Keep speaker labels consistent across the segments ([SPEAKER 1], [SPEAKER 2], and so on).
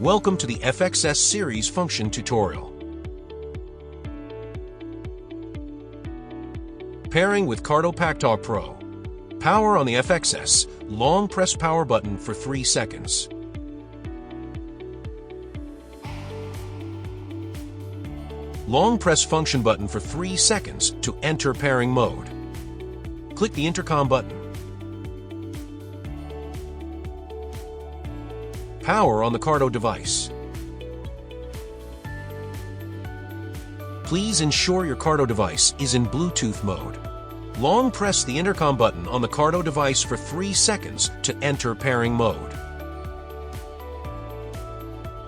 [SPEAKER 1] Welcome to the FXS series function tutorial. Pairing with Cardo Pactalk Pro. Power on the FXS. Long press power button for 3 seconds. Long press function button for 3 seconds to enter pairing mode. Click the intercom button. Power on the Cardo device. Please ensure your Cardo device is in Bluetooth mode. Long press the intercom button on the Cardo device for 3 seconds to enter pairing mode.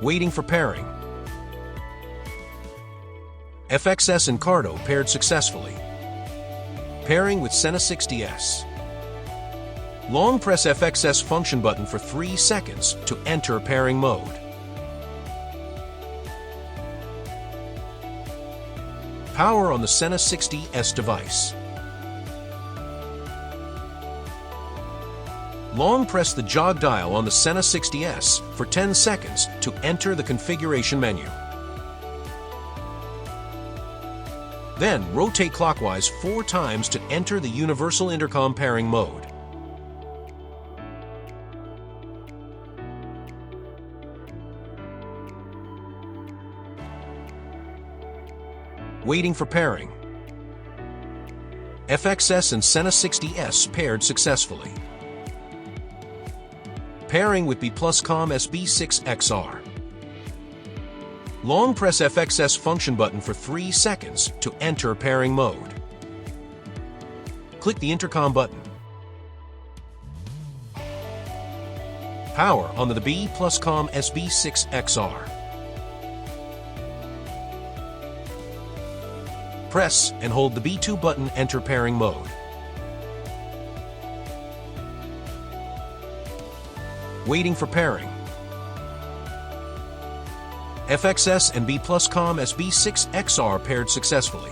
[SPEAKER 1] Waiting for pairing. FXS and Cardo paired successfully. Pairing with Sena 60S. Long press FXS function button for 3 seconds to enter pairing mode. Power on the Sena 60S device. Long press the jog dial on the Sena 60S for 10 seconds to enter the configuration menu. Then rotate clockwise 4 times to enter the universal intercom pairing mode. Waiting for pairing. FXS and Sena 60S paired successfully. Pairing with B+Com SB6XR. Long press FXS function button for 3 seconds to enter pairing mode. Click the intercom button. Power on the B+Com SB6XR. Press and hold the B2 button, enter pairing mode. Waiting for pairing. FXS and B+Com SB6XR paired successfully.